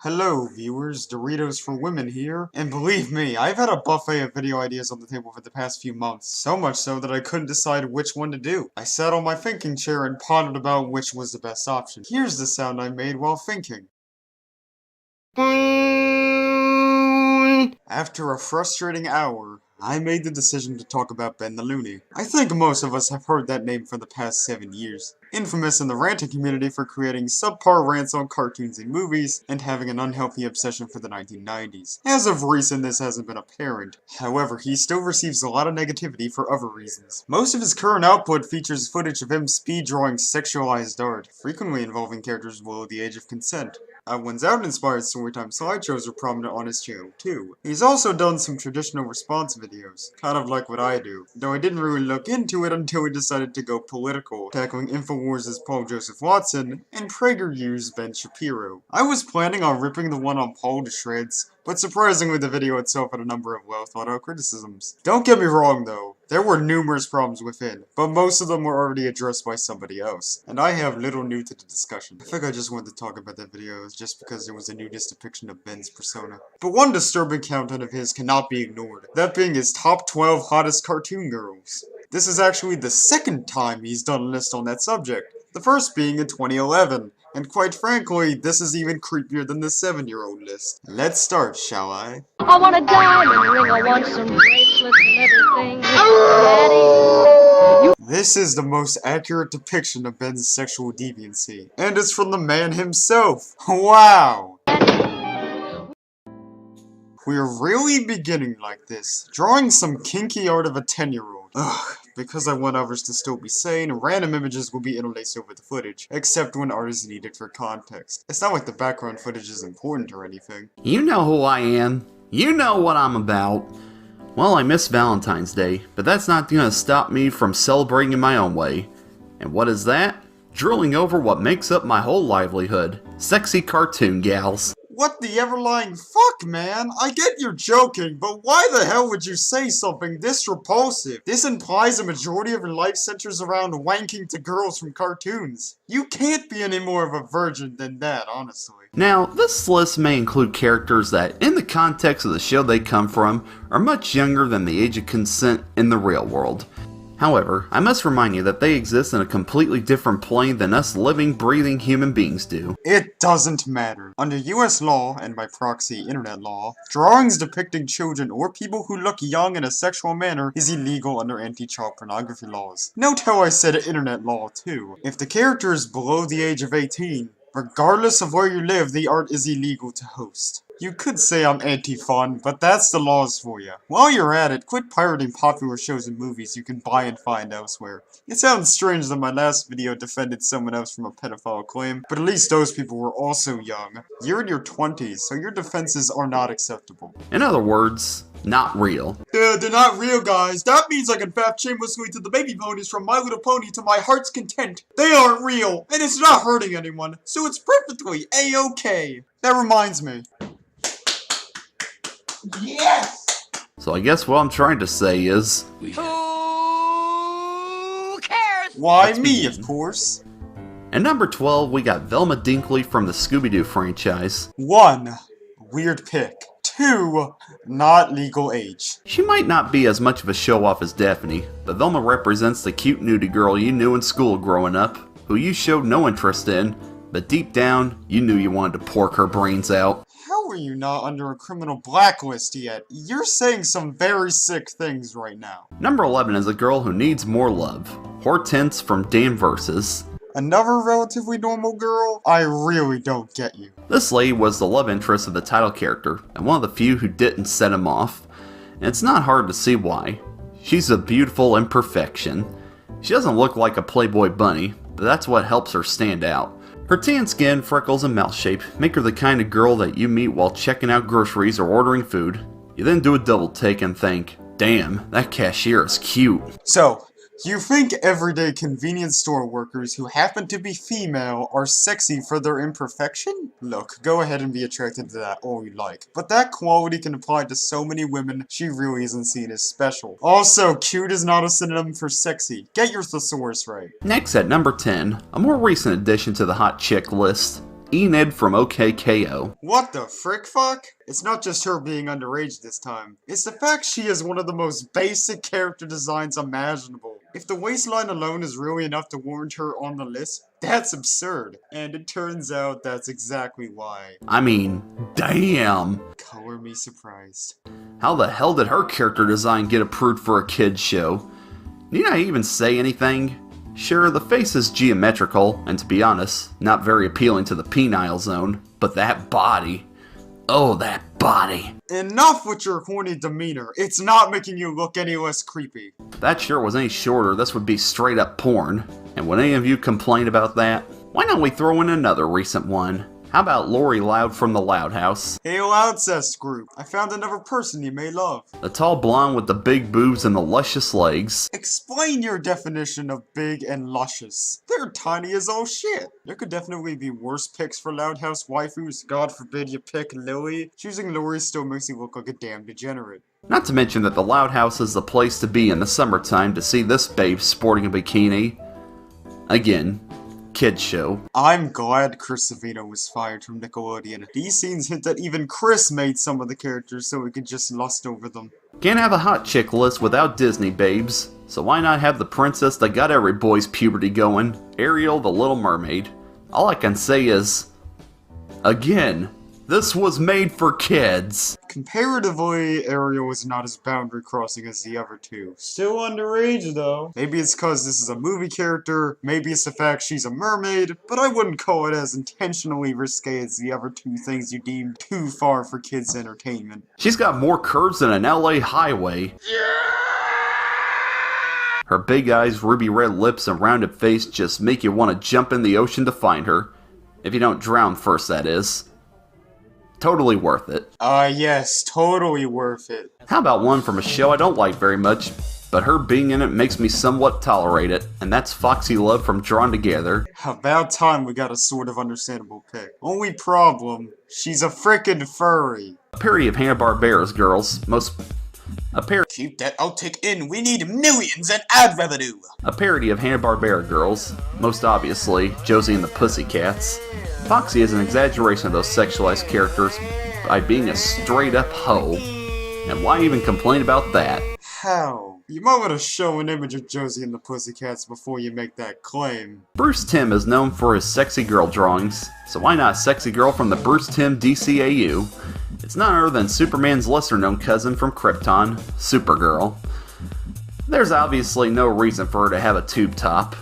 Hello viewers, Doritos for Women here, and believe me, I've had a buffet of video ideas on the table for the past few months, so much so that I couldn't decide which one to do. I sat on my thinking chair and pondered about which was the best option. Here's the sound I made while thinking. After a frustrating hour, I made the decision to talk about Ben the Looney. I think most of us have heard that name for the past 7 years. Infamous in the ranting community for creating subpar rants on cartoons and movies, and having an unhealthy obsession for the 1990s. As of recent, this hasn't been apparent. However, he still receives a lot of negativity for other reasons. Most of his current output features footage of him speed drawing sexualized art, frequently involving characters below the age of consent. One's Out-inspired storytime slideshows are prominent on his channel too. He's also done some traditional response videos, kind of like what I do, though I didn't really look into it until he decided to go political, tackling InfoWars' Paul Joseph Watson, and PragerU's Ben Shapiro. I was planning on ripping the one on Paul to shreds, but surprisingly the video itself had a number of well-thought-out criticisms. Don't get me wrong though, there were numerous problems within, but most of them were already addressed by somebody else, and I have little new to the discussion. I think I just wanted to talk about that video just because it was the nudist depiction of Ben's persona. But one disturbing content of his cannot be ignored, that being his top 12 hottest cartoon girls. This is actually the second time he's done a list on that subject, the first being in 2011. And quite frankly, this is even creepier than the 7-year-old list. Let's start, shall I? I want a diamond ring, I want some bracelets and everything. Daddy. This is the most accurate depiction of Ben's sexual deviancy. And it's from the man himself. Wow! We're really beginning like this, drawing some kinky art of a 10-year-old. Ugh, because I want others to still be sane, random images will be interlaced over the footage, except when art is needed for context. It's not like the background footage is important or anything. You know who I am. You know what I'm about. Well, I miss Valentine's Day, but that's not gonna stop me from celebrating in my own way. And what is that? Drilling over what makes up my whole livelihood. Sexy cartoon gals. What the ever-lying fuck, man? I get you're joking, but why the hell would you say something this repulsive? This implies a majority of your life centers around wanking to girls from cartoons. You can't be any more of a virgin than that, honestly. Now, this list may include characters that, in the context of the show they come from, are much younger than the age of consent in the real world. However, I must remind you that they exist in a completely different plane than us living, breathing human beings do. It doesn't matter. Under US law, and by proxy internet law, drawings depicting children or people who look young in a sexual manner is illegal under anti-child pornography laws. Note how I said internet law too. If the character is below the age of 18, regardless of where you live, the art is illegal to host. You could say I'm anti-fun, but that's the laws for you. While you're at it, quit pirating popular shows and movies you can buy and find elsewhere. It sounds strange that my last video defended someone else from a pedophile claim, but at least those people were also young. You're in your 20s, so your defenses are not acceptable. In other words, not real. They're not real, guys. That means I can faff shamelessly to the baby ponies from My Little Pony to my heart's content. They aren't real, and it's not hurting anyone, so it's perfectly A-okay. That reminds me. Yes! So I guess what I'm trying to say is... Who cares? Why me, of course. At number 12, we got Velma Dinkley from the Scooby-Doo franchise. 1. Weird pick. 2. Not legal age. She might not be as much of a show-off as Daphne, but Velma represents the cute nudie girl you knew in school growing up, who you showed no interest in, but deep down, you knew you wanted to pork her brains out. How are you not under a criminal blacklist yet? You're saying some very sick things right now. Number 11 is a girl who needs more love. Hortense from Dan Versus. Another relatively normal girl? I really don't get you. This lady was the love interest of the title character, and one of the few who didn't set him off. And it's not hard to see why. She's a beautiful imperfection. She doesn't look like a Playboy bunny, but that's what helps her stand out. Her tan skin, freckles, and mouth shape make her the kind of girl that you meet while checking out groceries or ordering food. You then do a double take and think, damn, that cashier is cute. So, you think everyday convenience store workers who happen to be female are sexy for their imperfection? Look, go ahead and be attracted to that all you like, but that quality can apply to so many women she really isn't seen as special. Also, cute is not a synonym for sexy. Get your thesaurus right. Next at number 10, a more recent addition to the hot chick list, Enid from OKKO. What the frick fuck? It's not just her being underage this time. It's the fact she has one of the most basic character designs imaginable. If the waistline alone is really enough to warrant her on the list, that's absurd. And it turns out that's exactly why. I mean, damn. Color me surprised. How the hell did her character design get approved for a kid's show? Need I even say anything? Sure, the face is geometrical, and to be honest, not very appealing to the penile zone, but that body. Oh, that body. Enough with your horny demeanor. It's not making you look any less creepy. If that shirt was any shorter, this would be straight up porn. And would any of you complain about that? Why don't we throw in another recent one? How about Lori Loud from the Loud House? Hey Loudcest group, I found another person you may love. The tall blonde with the big boobs and the luscious legs. Explain your definition of big and luscious. They're tiny as all shit. There could definitely be worse picks for Loud House waifus. God forbid you pick Lily. Choosing Lori still makes you look like a damn degenerate. Not to mention that the Loud House is the place to be in the summertime to see this babe sporting a bikini. Again, kid show. I'm glad Chris Savino was fired from Nickelodeon. These scenes hint that even Chris made some of the characters so we could just lust over them. Can't have a hot chick list without Disney babes, so why not have the princess that got every boy's puberty going, Ariel the Little Mermaid. All I can say is, again, this was made for kids. Comparatively, Ariel is not as boundary crossing as the other two. Still underage though. Maybe it's cause this is a movie character, maybe it's the fact she's a mermaid, but I wouldn't call it as intentionally risque as the other two things you deem too far for kids' entertainment. She's got more curves than an LA highway. Her big eyes, ruby red lips, and rounded face just make you want to jump in the ocean to find her. If you don't drown first, that is. Totally worth it. Yes, totally worth it. How about one from a show I don't like very much, but her being in it makes me somewhat tolerate it, and that's Foxy Love from Drawn Together. About time we got a sort of understandable pick. Only problem, she's a frickin' furry. A parody of Hanna-Barbera's Girls, Keep that outtake in, we need millions in ad revenue! A parody of Hanna-Barbera Girls, most obviously Josie and the Pussycats. Foxy is an exaggeration of those sexualized characters by being a straight-up hoe. And why even complain about that? How? You might want to show an image of Josie and the Pussycats before you make that claim. Bruce Timm is known for his sexy girl drawings, so why not Sexy Girl from the Bruce Timm DCAU? It's none other than Superman's lesser-known cousin from Krypton, Supergirl. There's obviously no reason for her to have a tube top,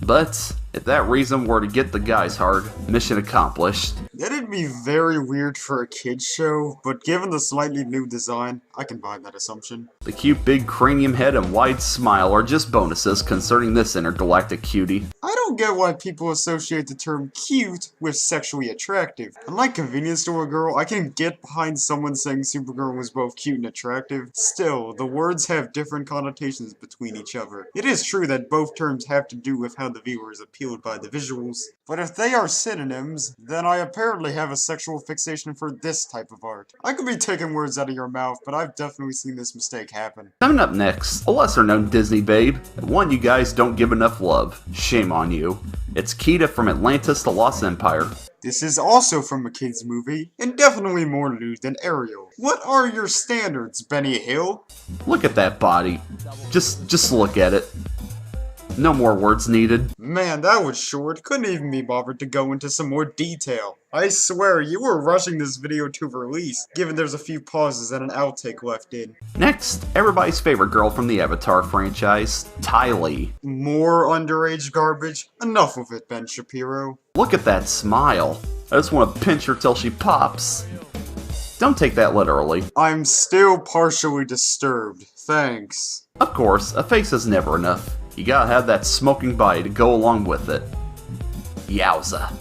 but if that reason were to get the guys hard, mission accomplished. That'd be very weird for a kid's show, but given the slightly new design, I can buy that assumption. The cute big cranium head and wide smile are just bonuses concerning this intergalactic cutie. I don't get why people associate the term cute with sexually attractive. Unlike Convenience Store Girl, I can get behind someone saying Supergirl was both cute and attractive. Still, the words have different connotations between each other. It is true that both terms have to do with how the viewer is appealed by the visuals, but if they are synonyms, then I apparently have a sexual fixation for this type of art. I could be taking words out of your mouth, but I've definitely seen this mistake happen. Coming up next, a lesser-known Disney babe, and one you guys don't give enough love. Shame on you. It's Kida from Atlantis: The Lost Empire. This is also from a kid's movie, and definitely more lewd than Ariel. What are your standards, Benny Hill? Look at that body. Just look at it. No more words needed. Man, that was short. Couldn't even be bothered to go into some more detail. I swear, you were rushing this video to release, given there's a few pauses and an outtake left in. Next, everybody's favorite girl from the Avatar franchise, Ty Lee. More underage garbage? Enough of it, Ben Shapiro. Look at that smile. I just want to pinch her till she pops. Don't take that literally. I'm still partially disturbed. Thanks. Of course, a face is never enough. You gotta have that smoking body to go along with it. Yowza.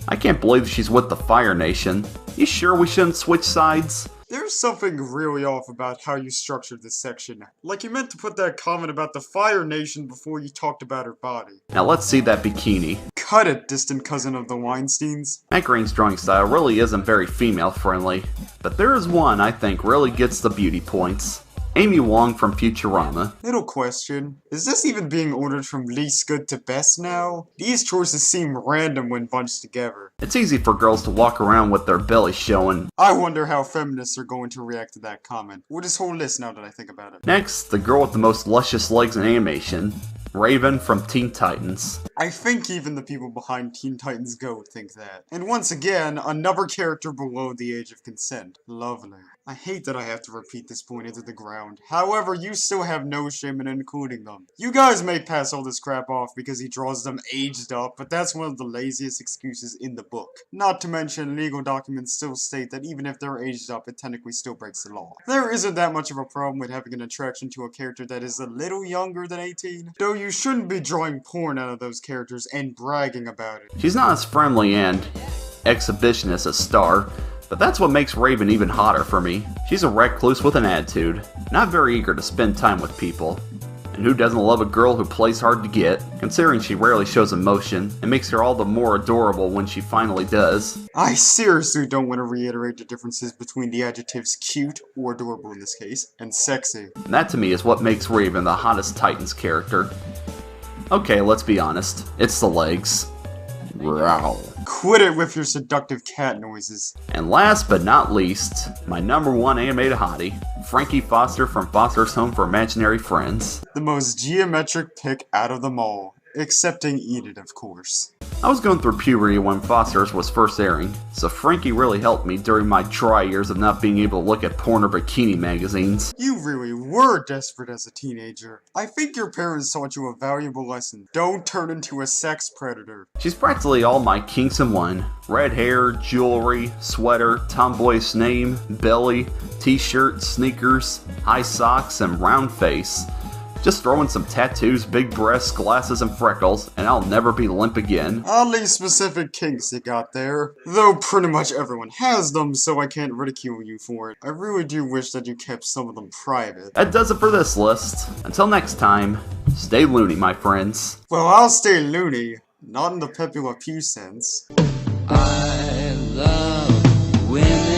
I can't believe she's with the Fire Nation. You sure we shouldn't switch sides? There's something really off about how you structured this section. Like you meant to put that comment about the Fire Nation before you talked about her body. Now let's see that bikini. Cut it, distant cousin of the Weinsteins. Matt Green's drawing style really isn't very female friendly, but there is one I think really gets the beauty points. Amy Wong from Futurama. Little question, is this even being ordered from least good to best now? These choices seem random when bunched together. It's easy for girls to walk around with their belly showing. I wonder how feminists are going to react to that comment, or this whole list now that I think about it. Next, the girl with the most luscious legs in animation, Raven from Teen Titans. I think even the people behind Teen Titans Go think that. And once again, another character below the age of consent. Lovely. I hate that I have to repeat this point into the ground. However, you still have no shame in including them. You guys may pass all this crap off because he draws them aged up, but that's one of the laziest excuses in the book. Not to mention, legal documents still state that even if they're aged up, it technically still breaks the law. There isn't that much of a problem with having an attraction to a character that is a little younger than 18, though you shouldn't be drawing porn out of those characters and bragging about it. She's not as friendly and exhibitionist as Star, but that's what makes Raven even hotter for me. She's a recluse with an attitude, not very eager to spend time with people. And who doesn't love a girl who plays hard to get, considering she rarely shows emotion, and makes her all the more adorable when she finally does. I seriously don't want to reiterate the differences between the adjectives cute, or adorable in this case, and sexy. And that to me is what makes Raven the hottest Titans character. Okay, let's be honest, it's the legs. Growl. Quit it with your seductive cat noises. And last but not least, my #1 animated hottie, Frankie Foster from Foster's Home for Imaginary Friends. The most geometric pick out of them all. Excepting Enid, of course. I was going through puberty when Foster's was first airing, so Frankie really helped me during my dry years of not being able to look at porn or bikini magazines. You really were desperate as a teenager. I think your parents taught you a valuable lesson. Don't turn into a sex predator. She's practically all my kinks in one. Red hair, jewelry, sweater, tomboyish name, belly, t-shirt, sneakers, high socks, and round face. Just throw in some tattoos, big breasts, glasses, and freckles, and I'll never be limp again. Oddly specific kinks you got there. Though pretty much everyone has them, so I can't ridicule you for it. I really do wish that you kept some of them private. That does it for this list. Until next time, stay loony, my friends. Well, I'll stay loony. Not in the Pepe Le Pew sense. I love women.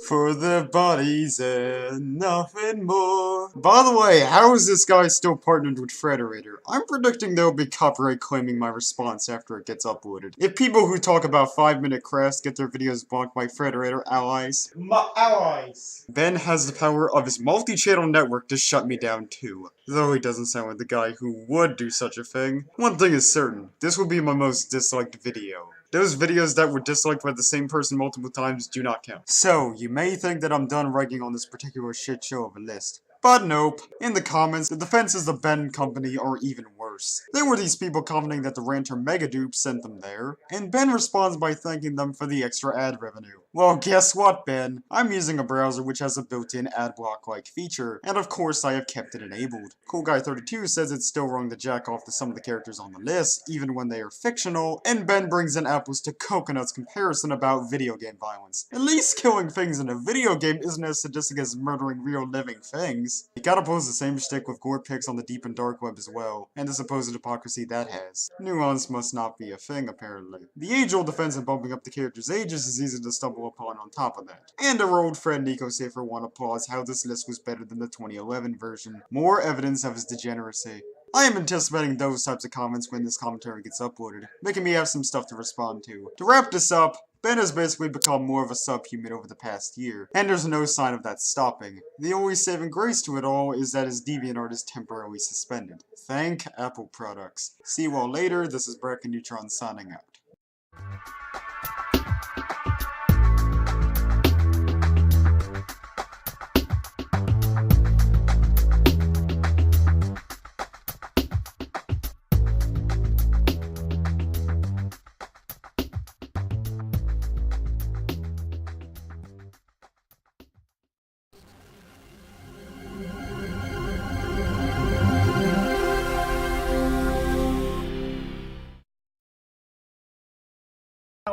For their bodies and nothing more. By the way, how is this guy still partnered with Frederator? I'm predicting they'll be copyright claiming my response after it gets uploaded. If people who talk about 5-minute crafts get their videos blocked by Frederator allies, my allies! Ben has the power of his multi-channel network to shut me down too. Though he doesn't sound like the guy who would do such a thing. One thing is certain, this will be my most disliked video. Those videos that were disliked by the same person multiple times do not count. So, you may think that I'm done ragging on this particular shit show of a list. But nope. In the comments, the defenses of Ben Company are even worse. There were these people commenting that the ranter Megadupe sent them there, and Ben responds by thanking them for the extra ad revenue. Well, guess what, Ben? I'm using a browser which has a built-in ad block-like feature, and of course I have kept it enabled. CoolGuy32 says it's still wrong to jack off to some of the characters on the list, even when they are fictional, and Ben brings in apples to coconuts comparison about video game violence. At least killing things in a video game isn't as sadistic as murdering real living things. You gotta pose the same shtick with gore pics on the deep and dark web as well, and the supposed hypocrisy that has. Nuance must not be a thing, apparently. The age-old defense of bumping up the characters' ages is easy to stumble upon on top of that. And our old friend Nico Safer one applauds how this list was better than the 2011 version. More evidence of his degeneracy. I am anticipating those types of comments when this commentary gets uploaded, making me have some stuff to respond to. To wrap this up, Ben has basically become more of a subhuman over the past year, and there's no sign of that stopping. The only saving grace to it all is that his DeviantArt is temporarily suspended. Thank Apple products. See you all later, this is BracketNeutron signing out.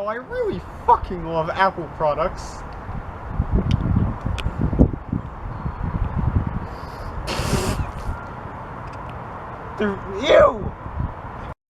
I really fucking love Apple products. They're ew!